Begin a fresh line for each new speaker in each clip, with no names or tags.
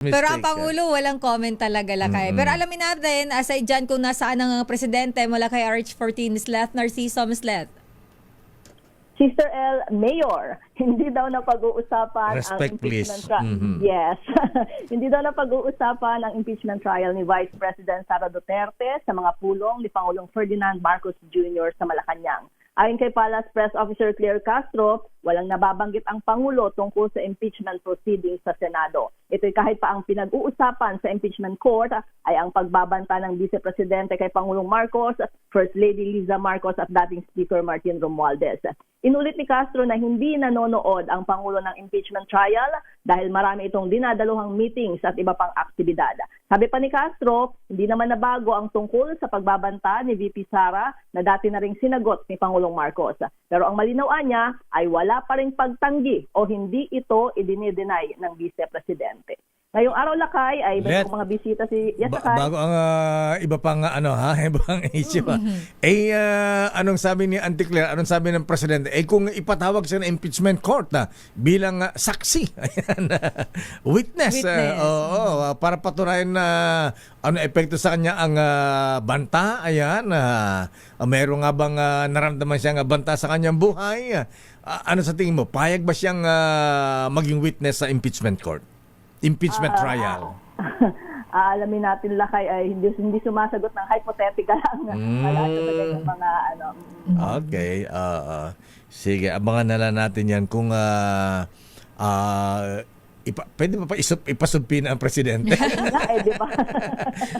Pero ang
Mistake.
Pangulo, walang comment talaga, Lakay. Pero alamin natin, aside dyan kung nasaan ang presidente mula kay RH14, Ms. Leth Narciso, Ms. Leth.
Sister L, Mayor, hindi daw na pag-uusapan
Respect,
ang impeachment
please.
trial. Yes. Hindi daw na pag-uusapan ang impeachment trial ni Vice President Sara Duterte sa mga pulong ni Pangulong Ferdinand Marcos Jr. sa Malacanang. Ayon kay Palace Press Officer Claire Castro, walang nababanggit ang Pangulo tungkol sa impeachment proceedings sa Senado. Ito'y kahit pa ang pinag-uusapan sa impeachment court ay ang pagbabanta ng Vice Presidente kay Pangulong Marcos, First Lady Liza Marcos at dating Speaker Martin Romualdez. Inulit ni Castro na hindi nanonood ang Pangulo ng impeachment trial dahil marami itong dinadaluhang meetings at iba pang aktibidad. Sabi pa ni Castro, hindi naman nabago ang tungkol sa pagbabanta ni VP Sara na dati na ring sinagot ni Pangulong Marcos. Pero ang malinawan niya ay wala pa ring pagtanggi o hindi ito idinidenay ng Vice Presidente. Ngayong araw, Lakay, ay may mga bisita si Lakay.
Bago ang iba pang ibang issue. Anong sabi ni Auntie Claire, anong sabi ng presidente? Kung ipatawag siya ng impeachment court bilang saksi, ayan, witness. Para patunayan na ano epekto sa kanya ang banta, ayan. Meron nga bang naramdaman siyang banta sa kanyang buhay? Ano sa tingin mo? Payag ba siyang maging witness sa impeachment court? Impeachment trial.
Alamin natin, Lakay, ay hindi sumasagot ng hypothetical ang mga ano.
Okay. Sige, abangan na lang natin yan kung pwede pa ipasubpin ang presidente.
Di ba?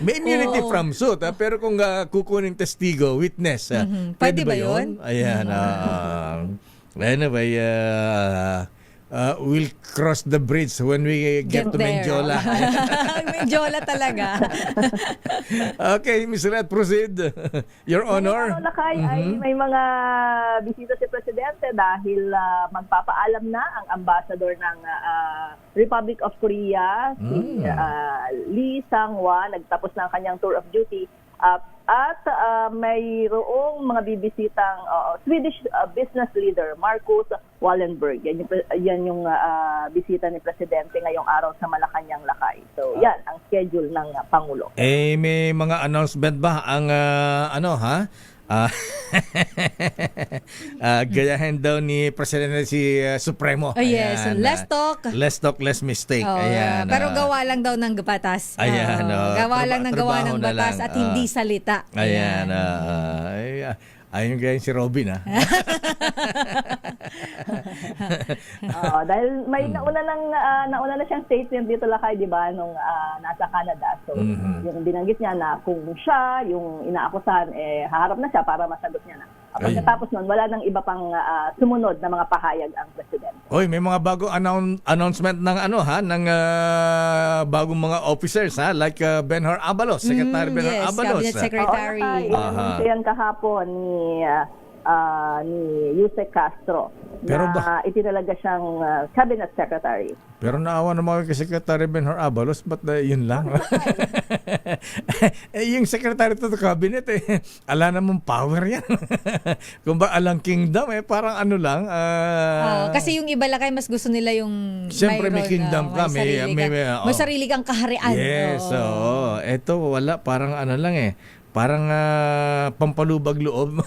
May immunity from suit, pero kung kukunin testigo, witness,
Pwede ba yun?
Ayan. Anyway, we'll cross the bridge when we get to Menjola.
Menjola talaga.
Okay, Ms. Red, proceed. Your Honor.
Ano, Lakay, ay may mga bisita si Presidente dahil magpapaalam na ang ambassador ng Republic of Korea, si Lee Sang-hwa, nagtapos na ang kanyang tour of duty. At mayroong mga bibisitang Swedish business leader, Marcus Wallenberg. Yan yung bisita ni Presidente ngayong araw sa Malacanang, Lakay. So yan ang schedule ng Pangulo.
May mga announcement ba ang gayahin daw ni Presidente si Supremo.
Yes,
Ayan,
less talk.
Less talk, less mistake. Ayan,
pero gawa lang daw ng batas.
Ayan,
gawa lang ng gawa ng
trabaho na
batas
lang,
at hindi salita.
Ayan. Ayun gayon si Robin,
Dahil may nauna na siyang statement dito, Lakay, di ba, nung nasa Canada. So, yung binanggit niya na kung siya, yung inaakusahan, haharap na siya para masagot niya na. Pagkatapos nun, wala nang iba pang sumunod na mga pahayag ang presidente.
Oy, may mga bagong announcement ng ng bagong mga officers, like Benhur Abalos, Secretary Benhur Abalos.
Cabinet Secretary.
Yan kahapon ni Yusek Castro
Pero
na itinalaga siyang Cabinet Secretary.
Pero naawa naman kay Secretary Benhur Abalos, ba't yun lang? Yung Secretary to the Cabinet, ala namang power yan. Kung ba alang kingdom, parang ano lang.
Kasi yung iba, Lakay, mas gusto nila yung
siyempre may kingdom ka.
May sarili kang kaharian.
Yes, eto wala, parang ano lang parang pampalubag loob.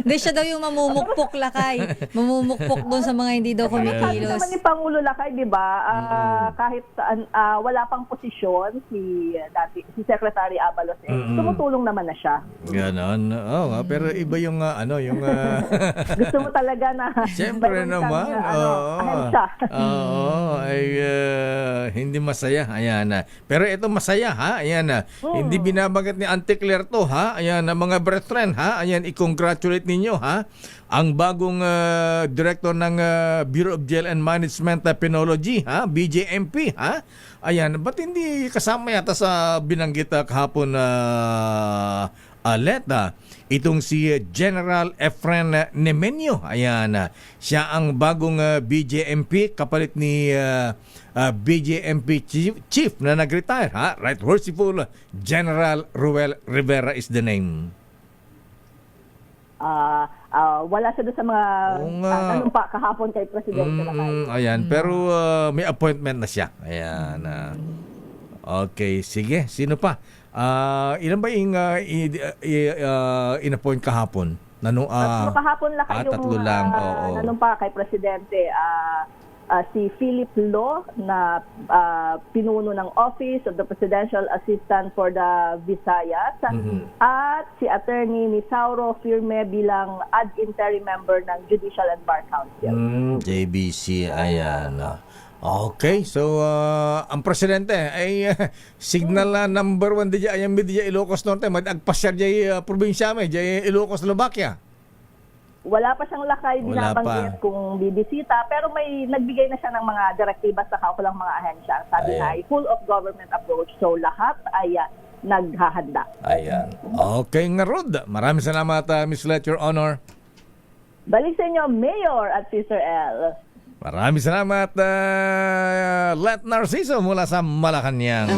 Hindi siya daw yung mamumukpok, Lakay. Mamumukpok doon sa mga hindi daw kumikilos.
Sabi naman ni Pangulo, Lakay, di ba, kahit wala pang posisyon si Secretary Abalos, tumutulong naman na siya.
Ganon. Pero iba yung
Gusto mo talaga na
siyempre naman.
ahensya.
Hindi masaya. Ayan. Pero ito masaya, Ayan. Hindi binabanggit ni Auntie Claire to, Ayan, mga brethren, Ayan, i-congratulate ninyo, ang bagong director ng Bureau of Jail and Management Penology, BJMP, Ayan, ba't hindi kasama yata sa binanggit kahapon Leta, itong si General Efren Nemenyo. Ayan, siya ang bagong BJMP kapalit ni BJMP chief na nag-retire, Right Worshipful General Ruel Rivera is the name.
wala siya doon sa mga
Oo nga.
nanumpa kahapon kay Presidente Lakay.
Ayan, pero may appointment na siya. Ayan. Okay, sige. Sino pa? Ilan ba yung in-appoint kahapon?
Tatlo kahapon lang yung
tatlo lang. Oo.
nanumpa kay Presidente. Si Philip Lo na pinuno ng Office of the Presidential Assistant for the Visayas at si Attorney Nisauro Firme bilang ad interim member ng Judicial and Bar Council.
JBC, ayan. Okay, so ang presidente ay signal number 1 di ayam di Ilocos Norte, mag-agpasyar di probinsya may di Ilocos Slovakia.
Wala pa siyang lakay
Wala
binabanggit
pa.
kung bibisita, pero may nagbigay na siya ng mga direktiba sa kaukulang mga ahensya. Sabi na ay full of government approach. So lahat ay naghahanda.
Ayan. Okay nga Rod. Maraming salamat Miss Let, Your Honor.
Balik sa inyo, Mayor at Sister L.
Maraming salamat Let Narciso mula sa Malacanang.